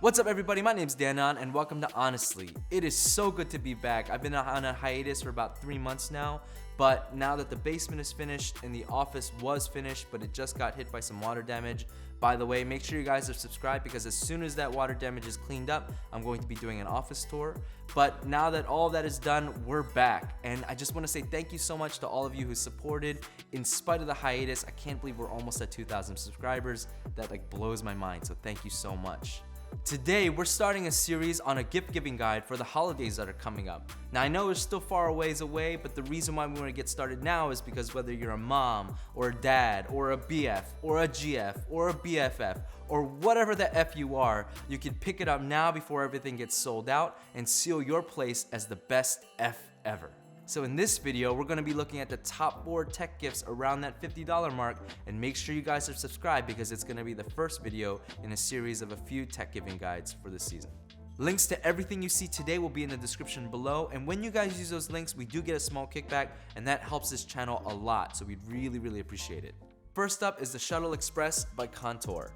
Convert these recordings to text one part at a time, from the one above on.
What's up everybody, my name's Danon and welcome to Ahnestly. It is so good to be back. I've been on a hiatus for about 3 months now, but now that the basement is finished and the office was finished, but it just got hit by some water damage. By the way, make sure you guys are subscribed because as soon as that water damage is cleaned up, I'm going to be doing an office tour. But now that all of that is done, we're back. And I just want to say thank you so much to all of you who supported in spite of the hiatus. I can't believe we're almost at 2,000 subscribers. That blows my mind, so thank you so much. Today, we're starting a series on a gift giving guide for the holidays that are coming up. Now, I know it's still far ways away, but the reason why we want to get started now is because whether you're a mom, or a dad, or a BF, or a GF, or a BFF, or whatever the F you are, you can pick it up now before everything gets sold out and seal your place as the best F ever. So in this video, we're gonna be looking at the top 4 tech gifts around that $50 mark, and make sure you guys are subscribed because it's gonna be the first video in a series of a few tech giving guides for this season. Links to everything you see today will be in the description below, and when you guys use those links, we do get a small kickback, and that helps this channel a lot, so we'd really appreciate it. First up is the Shuttle Express by Contour.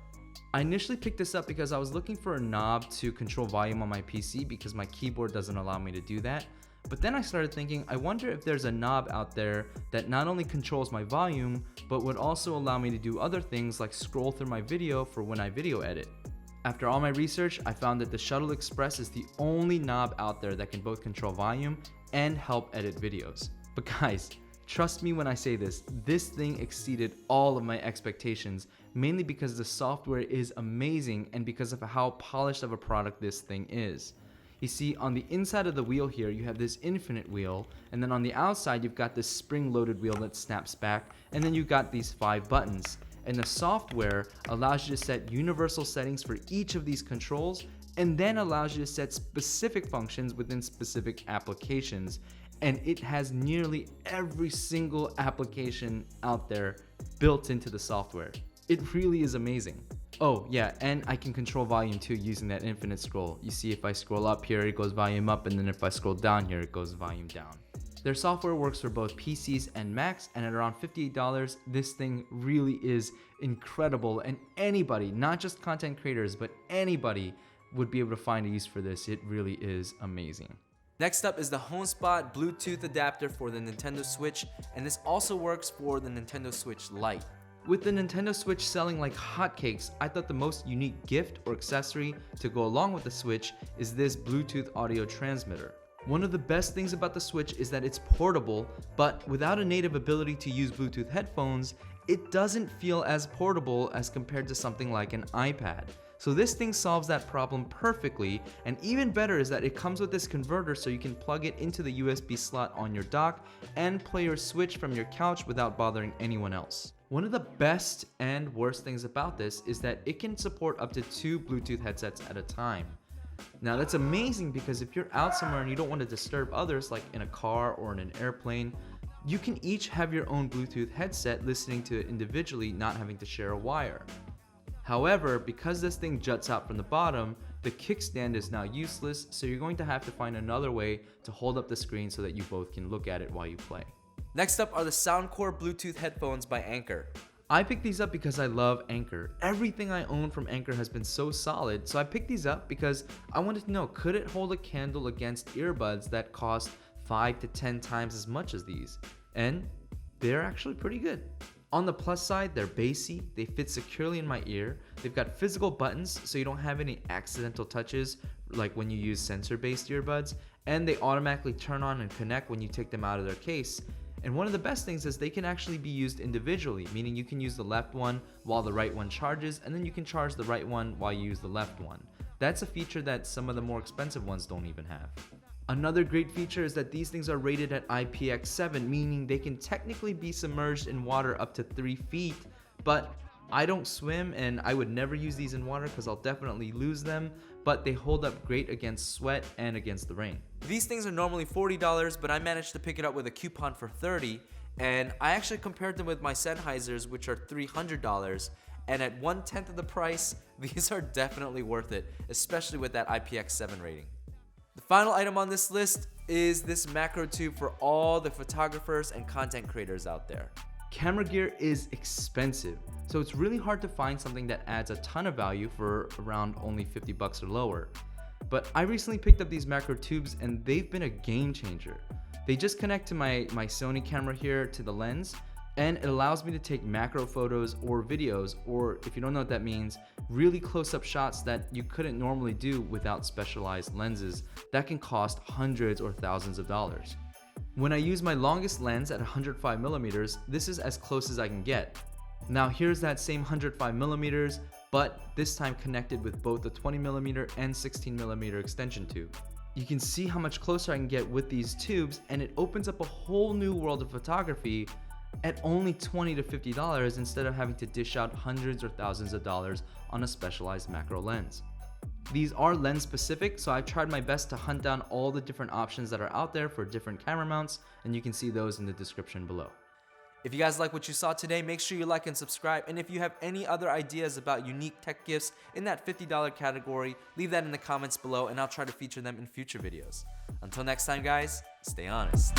I initially picked this up because I was looking for a knob to control volume on my PC because my keyboard doesn't allow me to do that. But then I started thinking, I wonder if there's a knob out there that not only controls my volume, but would also allow me to do other things like scroll through my video for when I video edit. After all my research, I found that the Shuttle Express is the only knob out there that can both control volume and help edit videos. But guys, trust me when I say this thing exceeded all of my expectations, mainly because the software is amazing and because of how polished of a product this thing is. You see, on the inside of the wheel here, you have this infinite wheel, and then on the outside, you've got this spring-loaded wheel that snaps back, and then you've got these 5 buttons. And the software allows you to set universal settings for each of these controls, and then allows you to set specific functions within specific applications. And it has nearly every single application out there built into the software. It really is amazing. Oh yeah, and I can control volume too using that infinite scroll. You see, if I scroll up here, it goes volume up, and then if I scroll down here, it goes volume down. Their software works for both PCs and Macs, and at around $58, this thing really is incredible, and anybody, not just content creators, but anybody would be able to find a use for this. It really is amazing. Next up is the WholeSpot Bluetooth adapter for the Nintendo Switch, and this also works for the Nintendo Switch Lite. With the Nintendo Switch selling like hotcakes, I thought the most unique gift or accessory to go along with the Switch is this Bluetooth audio transmitter. One of the best things about the Switch is that it's portable, but without a native ability to use Bluetooth headphones, it doesn't feel as portable as compared to something like an iPad. So this thing solves that problem perfectly, and even better is that it comes with this converter so you can plug it into the USB slot on your dock and play your Switch from your couch without bothering anyone else. One of the best and worst things about this is that it can support up to 2 Bluetooth headsets at a time. Now that's amazing because if you're out somewhere and you don't want to disturb others, like in a car or in an airplane, you can each have your own Bluetooth headset listening to it individually, not having to share a wire. However, because this thing juts out from the bottom, the kickstand is now useless, so you're going to have to find another way to hold up the screen so that you both can look at it while you play. Next up are the SoundCore Bluetooth headphones by Anker. I picked these up because I love Anker. Everything I own from Anker has been so solid, so I picked these up because I wanted to know, could it hold a candle against earbuds that cost 5 to 10 times as much as these? And they're actually pretty good. On the plus side, they're bassy, they fit securely in my ear, they've got physical buttons so you don't have any accidental touches like when you use sensor-based earbuds, and they automatically turn on and connect when you take them out of their case. And one of the best things is they can actually be used individually, meaning you can use the left one while the right one charges, and then you can charge the right one while you use the left one. That's a feature that some of the more expensive ones don't even have. Another great feature is that these things are rated at IPX7, meaning they can technically be submerged in water up to 3 feet, but I don't swim and I would never use these in water because I'll definitely lose them, but they hold up great against sweat and against the rain. These things are normally $40, but I managed to pick it up with a coupon for $30, and I actually compared them with my Sennheisers, which are $300, and at 1/10 of the price, these are definitely worth it, especially with that IPX7 rating. The final item on this list is this macro tube for all the photographers and content creators out there. Camera gear is expensive, so it's really hard to find something that adds a ton of value for around only 50 bucks or lower. But I recently picked up these macro tubes and they've been a game changer. They just connect to my Sony camera here to the lens, and it allows me to take macro photos or videos, or if you don't know what that means, really close-up shots that you couldn't normally do without specialized lenses that can cost hundreds or thousands of dollars. When I use my longest lens at 105 millimeters, this is as close as I can get. Now here's that same 105 millimeters, but this time connected with both the 20 millimeter and 16 millimeter extension tube. You can see how much closer I can get with these tubes, and it opens up a whole new world of photography at only $20 to $50 instead of having to dish out hundreds or thousands of dollars on a specialized macro lens. These are lens specific, so I've tried my best to hunt down all the different options that are out there for different camera mounts, and you can see those in the description below. If you guys like what you saw today, make sure you like and subscribe. And if you have any other ideas about unique tech gifts in that $50 category, leave that in the comments below and I'll try to feature them in future videos. Until next time, guys, stay honest.